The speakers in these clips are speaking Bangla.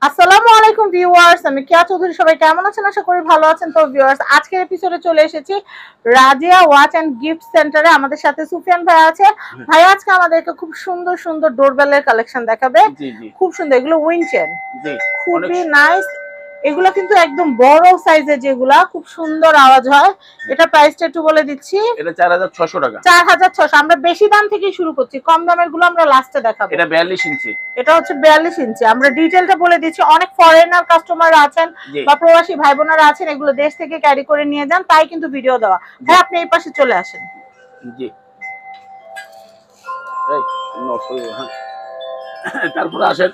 আসসালামু আলাইকুম ভিউয়ার্স, আমি কেয়া চৌধুরী। সবাই কেমন আছেন? আশা করি ভালো আছেন। তো ভিউয়ার্স, আজকের এপিসোডে চলে এসেছি রাজিয়া ওয়াচ এন্ড গিফট সেন্টারে। আমাদের সাথে সুফিয়ান ভাই আছে। ভাই আজকে আমাদেরকে খুব সুন্দর সুন্দর ডোরবেলের কালেকশন দেখাবে। জি জি খুব সুন্দর, এগুলো উইনচেন, জি খুবই নাইস। এগুলো কিন্তু একদম বড় সাইজের, যেগুলা খুব সুন্দর আওয়াজ হয়। এটা প্রাইসটা একটু বলে দিচ্ছি, এটা 4600 টাকা। 4600। আমরা বেশি দাম থেকে শুরু করছি, কম দামের গুলো আমরা লাস্টে দেখাবো। এটা 42 ইঞ্চি। এটা হচ্ছে 42 ইঞ্চি। আমরা ডিটেইলটা বলে দিচ্ছি। অনেক ফরেনার কাস্টমাররা আছেন বা প্রবাসী ভাই বোনেরা আছেন, এগুলো দেশ থেকে ক্যারি করে নিয়ে যান, তাই কিন্তু ভিডিও দেওয়া। হ্যাঁ, আপনি এই পাশে চলে আসেন। জি এই হ্যাঁ। তারপর আসেন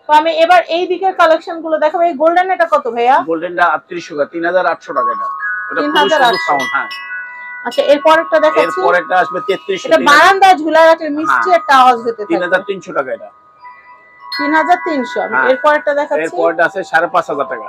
তো আমি এবার এই দিকের কালেকশন গুলো দেখাবো। এই গোল্ডেন এটা কত ভাইয়া? গোল্ডেনটা 3800 টাকা, 3800 টাকা। এটা এটা খুব সুন্দর 3800। সাউন্ড। হ্যাঁ, আচ্ছা, এরপরটা দেখাচ্ছি। এরপরটা আসবে 3300। এটা বারান্দায় ঝুলা রাখলে মিষ্টি একটা আওয়াজ হতে থাকে। 3300 টাকা এটা। 3300। আমি এরপরটা দেখাচ্ছি। এরপরটা আছে 5500 টাকা।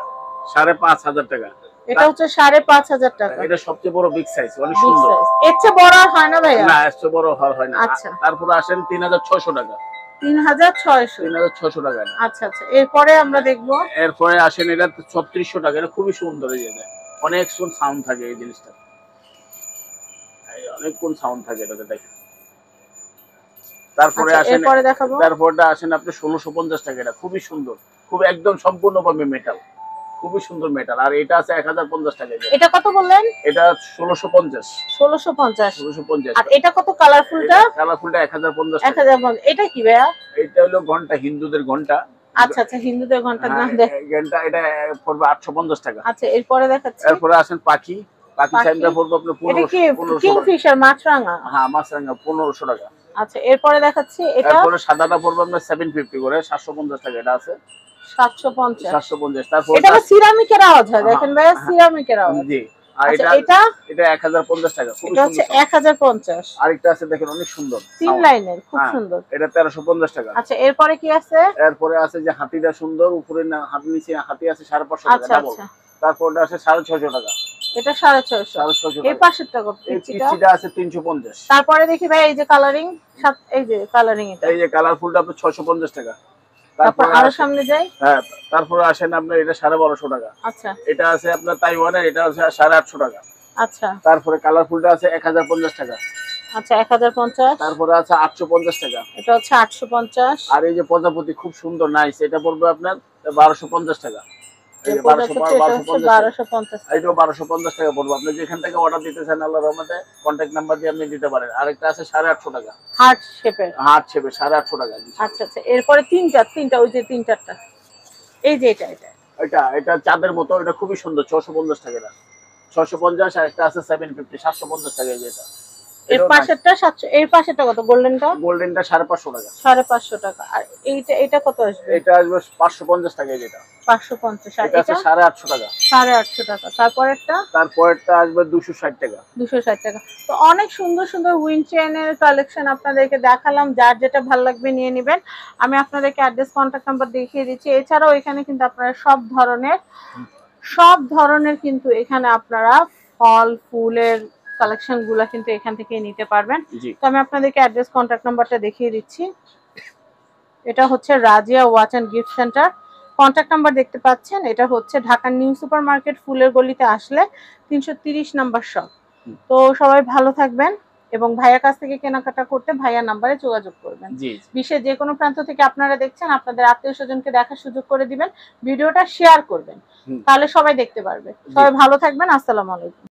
5500 টাকা। এটা হচ্ছে 5500 টাকা। এটা সবচেয়ে বড় বিগ সাইজ, অনেক সুন্দর। এর চেয়ে বড় আর হয় না ভাইয়া? না, এর চেয়ে বড় হয় না। আচ্ছা, তারপর আসেন 3600 টাকা। 3600 টাকা। আচ্ছা আচ্ছা, এরপরে আমরা দেখবো। এরপরে আসেন এটা 3600 টাকা। এটা খুবই সুন্দর। এই যে অনেক সাউন্ড থাকে এই জিনিসটা, অনেক কোন সাউন্ড থাকে এটাতে, দেখেন। তারপরে আসেন, তারপরটা আসেন আপনি 1650 টাকা। এটা খুবই সুন্দর, খুব একদম সম্পূর্ণভাবে মেটাল, খুবই সুন্দর মেটাল। আর এটা আছে 1050 টাকা। এটা কত বললেন? এটা 1650। 1650। আর এটা কত? কালারফুলটা 1050 টাকা। 1050। এটা কি ভাইয়া? এটা হলো ঘন্টা, হিন্দুদের ঘন্টা। আচ্ছা আচ্ছা, হিন্দুদের ঘন্টার নাম দেখ। ঘন্টা এটা পড়বে 850 টাকা। আচ্ছা, এরপরে দেখাচ্ছি। এরপরে আসেন পাখি। পাখি চাইমটা পড়বে আপনার 1500। কিংফিশার মাছরাঙা। হ্যাঁ, মাছরাঙা 1500 টাকা। আচ্ছা, এরপরে দেখাচ্ছি। এটা এরপরে সাদাটা পড়বে আপনার 750 করে, 750 টাকা। এটা আছে 750। তারপর এটা সিরামিকের আওয়াজ হয়, দেখেন ভাইয়া, সিরামিকের আওয়াজ। জি। আর এটা 1050 টাকা। খুব সুন্দর। এটা হচ্ছে 1050। আরেকটা আছে দেখেন, অনেক সুন্দর, 3 লাইনের, খুব সুন্দর। এটা 1350 টাকা। আচ্ছা, এরপরে কি আছে? এরপরে আছে যে হাতিটা সুন্দর, উপরে না হাতি, নিচে হাতি আছে 550 টাকা ডাবল। তারপরটা আছে 650 টাকা। এটা 650। এই পাশেরটা কত? এটা আছে 350। তারপরে দেখি ভাই, এই যে কালারিং, এই যে কালারিং, এটা এই যে কালারফুলটা আপনার 650 টাকা। তারপর আরো সামনে যাই। হ্যাঁ, তারপরে আসেন আপনার এটা 1250 টাকা। আচ্ছা, এটা আছে আপনার তাইওয়ানের, এটা আছে 850 টাকা। আচ্ছা, তারপরে কালারফুলটা আছে 1050 টাকা। আচ্ছা, 1050। তারপরে আছে 850 টাকা। এটা হচ্ছে 850। আর এই যে প্রজাপতি, খুব সুন্দর, নাইস। এটা পড়বে আপনার 1250 টাকা। এই যে 1250। এইটাও 1250 টাকা পড়বে। আপনি যেখান থেকে অর্ডার দিতে চান, আল্লাহর রহমতে কন্টাক্ট নাম্বার দিয়ে আপনি দিতে পারেন। আরেকটা আছে 850 টাকা, হার্ট শেপের। 850 টাকা। আচ্ছা আচ্ছা, এরপরে তিনটা, ওই যে তিনটা, এই যে এটা চাঁদের মতো। এটা খুবই সুন্দর, 650 টাকা। এটা 650। আর একটা আছে 750, 750 টাকা। এই যে এটা, এর পাশেরটা 700। এর পাশেরটা কত? গোল্ডেনটা 550 টাকা। 550 টাকা। আর এটা কত আসবে? এটা আসবে 550 টাকা। যেটা 550। আর এটা আছে 850 টাকা। 850 টাকা। তারপরেরটা আসবে 260 টাকা। 260 টাকা। তো অনেক সুন্দর সুন্দর উইনচেনের কালেকশন আপনাদেরকে দেখালাম। যার যেটা ভালো লাগবে নিয়ে নেবেন। আমি আপনাদেরকে অ্যাড্রেস, কন্ট্যাক্ট নাম্বার দেখিয়ে দিচ্ছি। এছাড়াও এখানে কিন্তু আপনারা সব ধরনের কিন্তু এখানে আপনারা ফল ফুলের কালেকশন গুলা কিন্তু এখান থেকে নিতে পারবেন। তো আমি আপনাদেরকে অ্যাড্রেস, কন্ট্যাক্ট নাম্বারটা দেখিয়ে দিচ্ছি। এটা হচ্ছে Razia watch and gift centre. Contact number দেখতে পাচ্ছেন। এটা হচ্ছে ঢাকা নিউ সুপার মার্কেট, ফুলের গলিতে আসলে 330 নাম্বার শপ। তো সবাই ভালো থাকবেন এবং ভাইয়ার কাছ থেকে কেনাকাটা করতে ভাইয়ার নাম্বারে যোগাযোগ করবেন। বিশ্বের যে কোনো প্রান্ত থেকে আপনারা দেখছেন, আপনাদের আত্মীয় স্বজনকে দেখার সুযোগ করে দিবেন। ভিডিওটা শেয়ার করবেন, তাহলে সবাই দেখতে পারবে। সবাই ভালো থাকবেন। আসসালামু আলাইকুম।